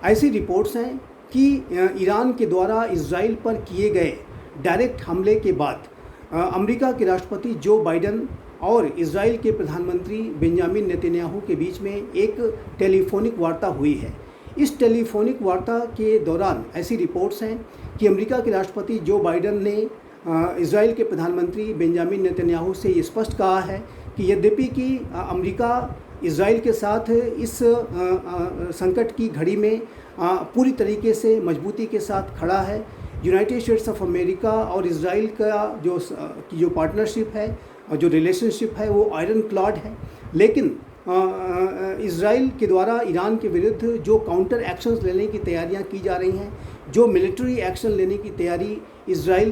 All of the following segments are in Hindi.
ऐसी रिपोर्ट्स हैं कि ईरान के द्वारा इजराइल पर किए गए डायरेक्ट हमले के बाद अमेरिका के राष्ट्रपति जो बाइडेन और इजराइल के प्रधानमंत्री बेंजामिन नेतन्याहू के बीच में एक टेलीफोनिक वार्ता हुई है। इस टेलीफोनिक वार्ता के दौरान ऐसी रिपोर्ट्स हैं कि अमेरिका के राष्ट्रपति जो बाइडेन ने इजराइल के प्रधानमंत्री बेंजामिन नेतन्याहू से ये स्पष्ट कहा है कि यद्यपि कि अमेरिका इजराइल के साथ इस संकट की घड़ी में पूरी तरीके से मजबूती के साथ खड़ा है, यूनाइटेड स्टेट्स ऑफ अमेरिका और इजराइल का जो पार्टनरशिप है और जो रिलेशनशिप है वो आयरन क्लॉड है, लेकिन इजराइल के द्वारा ईरान के विरुद्ध जो काउंटर एक्शंस लेने की तैयारियां की जा रही हैं, जो मिलिट्री एक्शन लेने की तैयारी इजराइल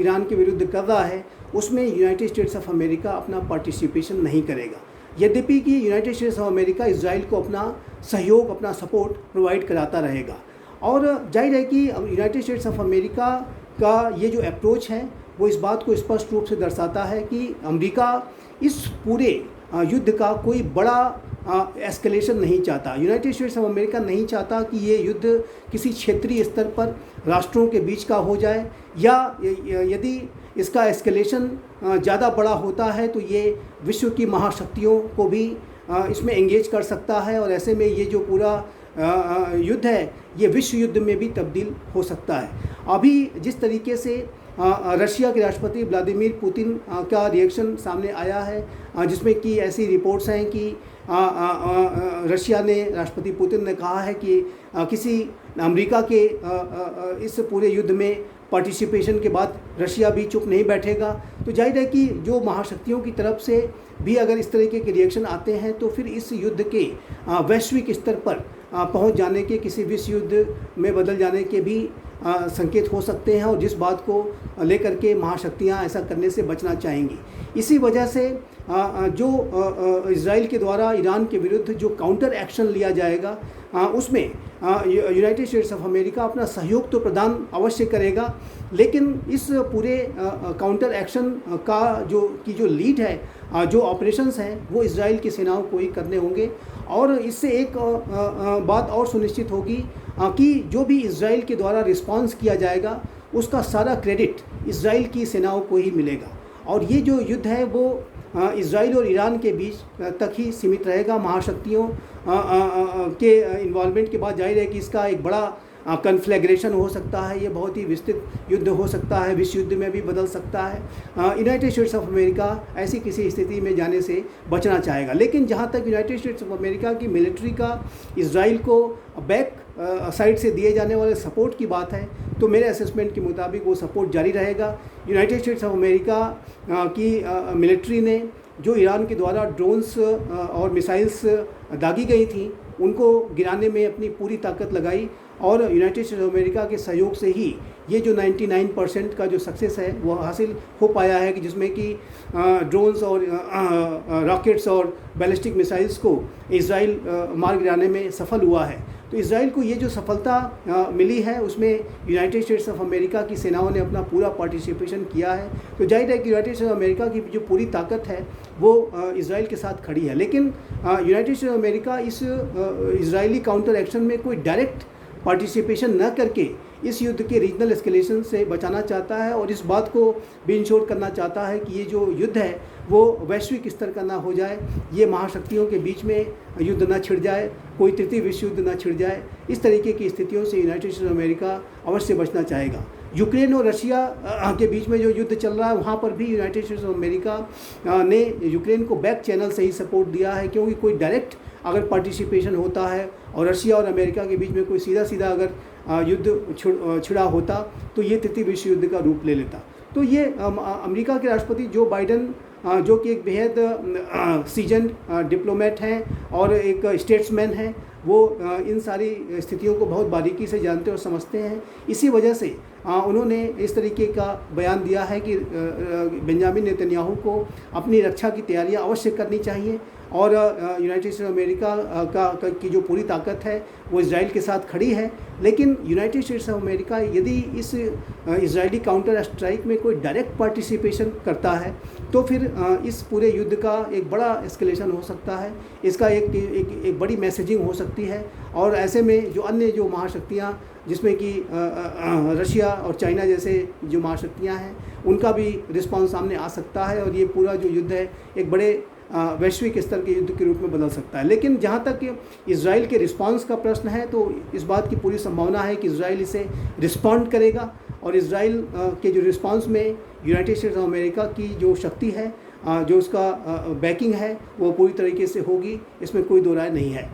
ईरान के विरुद्ध कर रहा है, उसमें यूनाइटेड स्टेट्स ऑफ अमेरिका अपना पार्टिसिपेशन नहीं करेगा। यद्यपि कि United states of America Israel को अपना सहयोग, अपना सपोर्ट प्रोवाइड कराता रहेगा। और जाहिर है कि यूनाइटेड स्टेट्स ऑफ अमेरिका का ये जो अप्रोच है वो इस बात को स्पष्ट रूप से दर्शाता है कि अमेरिका इस पूरे युद्ध का कोई बड़ा एस्केलेशन नहीं चाहता। यूनाइटेड स्टेट्स ऑफ अमेरिका नहीं चाहता कि ये युद्ध किसी क्षेत्रीय स्तर पर राष्ट्रों के बीच का हो जाए, या यदि इसका एस्केलेशन ज़्यादा बड़ा होता है तो ये विश्व की महाशक्तियों को भी इसमें एंगेज कर सकता है, और ऐसे में ये जो पूरा युद्ध है ये विश्व युद्ध में भी तब्दील हो सकता है। अभी जिस तरीके से रशिया के राष्ट्रपति व्लादिमीर पुतिन का रिएक्शन सामने आया है, जिसमें कि ऐसी रिपोर्ट्स हैं कि रशिया ने, राष्ट्रपति पुतिन ने कहा है कि किसी अमेरिका के इस पूरे युद्ध में पार्टिसिपेशन के बाद रशिया भी चुप नहीं बैठेगा। तो जाहिर है कि जो महाशक्तियों की तरफ से भी अगर इस तरीके के रिएक्शन आते हैं तो फिर इस युद्ध के वैश्विक स्तर पर पहुंच जाने के, किसी विश्व युद्ध में बदल जाने के भी संकेत हो सकते हैं, और जिस बात को लेकर के महाशक्तियां ऐसा करने से बचना चाहेंगी। इसी वजह से जो इजराइल के द्वारा ईरान के विरुद्ध जो काउंटर एक्शन लिया जाएगा उसमें यूनाइटेड स्टेट्स ऑफ अमेरिका अपना सहयोग तो प्रदान अवश्य करेगा, लेकिन इस पूरे काउंटर एक्शन का जो लीड है, जो ऑपरेशंस हैं वो इजराइल की सेनाओं को ही करने होंगे। और इससे एक बात और सुनिश्चित होगी कि जो भी इजराइल के द्वारा रिस्पांस किया जाएगा उसका सारा क्रेडिट इजराइल की सेनाओं को ही मिलेगा, और ये जो युद्ध है वो इजराइल और ईरान के बीच तक ही सीमित रहेगा। महाशक्तियों के इन्वॉल्वमेंट के बाद जाहिर है कि इसका एक बड़ा कन्फ्लैग्रेशन हो सकता है, ये बहुत ही विस्तृत युद्ध हो सकता है, विश्व युद्ध में भी बदल सकता है। यूनाइटेड स्टेट्स ऑफ अमेरिका ऐसी किसी स्थिति में जाने से बचना चाहेगा, लेकिन जहाँ तक यूनाइटेड स्टेट्स ऑफ अमेरिका की मिलिट्री का इजराइल को बैक साइड से दिए जाने वाले सपोर्ट की बात है तो मेरे असेसमेंट के मुताबिक वो सपोर्ट जारी रहेगा। यूनाइटेड स्टेट्स ऑफ अमेरिका की मिलिट्री ने जो ईरान के द्वारा ड्रोन्स और मिसाइल्स दागी गई थी उनको गिराने में अपनी पूरी ताकत लगाई, और यूनाइटेड स्टेट्स ऑफ अमेरिका के सहयोग से ही ये जो 99% का जो सक्सेस है वो हासिल हो पाया है, कि जिसमें कि ड्रोन्स और रॉकेट्स और बैलिस्टिक मिसाइल्स को इजराइल मार गिराने में सफल हुआ है। तो इजराइल को ये जो सफलता मिली है उसमें यूनाइटेड स्टेट्स ऑफ अमेरिका की सेनाओं ने अपना पूरा पार्टिसिपेशन किया है। तो जाहिर है कि यूनाइटेड स्टेट्स ऑफ अमेरिका की जो पूरी ताकत है वो इजराइल के साथ खड़ी है, लेकिन यूनाइटेड स्टेट्स ऑफ अमेरिका इस इजरायली काउंटर एक्शन में कोई डायरेक्ट पार्टिसिपेशन न करके इस युद्ध के रीजनल एस्केलेशन से बचाना चाहता है, और इस बात को भी इंश्योर करना चाहता है कि ये जो युद्ध है वो वैश्विक स्तर का ना हो जाए, ये महाशक्तियों के बीच में युद्ध ना छिड़ जाए, कोई तृतीय विश्व युद्ध ना छिड़ जाए। इस तरीके की स्थितियों से यूनाइटेड स्टेट्स ऑफ अमेरिका अवश्य बचना चाहेगा। यूक्रेन और रशिया के बीच में जो युद्ध चल रहा है वहाँ पर भी यूनाइटेड स्टेट्स ऑफ अमेरिका ने यूक्रेन को बैक चैनल से ही सपोर्ट दिया है, क्योंकि कोई डायरेक्ट अगर पार्टिसिपेशन होता है और रशिया और अमेरिका के बीच में कोई सीधा सीधा अगर युद्ध छिड़ा होता तो ये तृतीय विश्व युद्ध का रूप ले लेता। तो ये अमेरिका के राष्ट्रपति जो बाइडेन, जो कि एक बेहद सीजन डिप्लोमेट हैं और एक स्टेट्समैन हैं, वो इन सारी स्थितियों को बहुत बारीकी से जानते और समझते हैं। इसी वजह से उन्होंने इस तरीके का बयान दिया है कि बेंजामिन नेतन्याहू को अपनी रक्षा की तैयारियां अवश्य करनी चाहिए, और यूनाइटेड स्टेट्स ऑफ अमेरिका की जो पूरी ताकत है वो इजराइल के साथ खड़ी है। लेकिन यूनाइटेड स्टेट्स ऑफ अमेरिका यदि इस इजरायली काउंटर स्ट्राइक में कोई डायरेक्ट पार्टिसिपेशन करता है तो फिर इस पूरे युद्ध का एक बड़ा एस्केलेशन हो सकता है, इसका एक बड़ी मैसेजिंग हो सकती है, और ऐसे में जो अन्य जो महाशक्तियाँ जिसमें कि रशिया और चाइना जैसे जो महाशक्तियाँ हैं उनका भी रिस्पांस सामने आ सकता है और ये पूरा जो युद्ध है एक बड़े वैश्विक स्तर के युद्ध के रूप में बदल सकता है। लेकिन जहाँ तक इजराइल के रिस्पांस का प्रश्न है तो इस बात की पूरी संभावना है कि इजराइल इसे रिस्पॉन्ड करेगा और इजराइल के जो रिस्पांस में यूनाइटेड स्टेट्स ऑफ अमेरिका की जो शक्ति है, जो उसका बैकिंग है, वो पूरी तरीके से होगी, इसमें कोई दो राय नहीं है।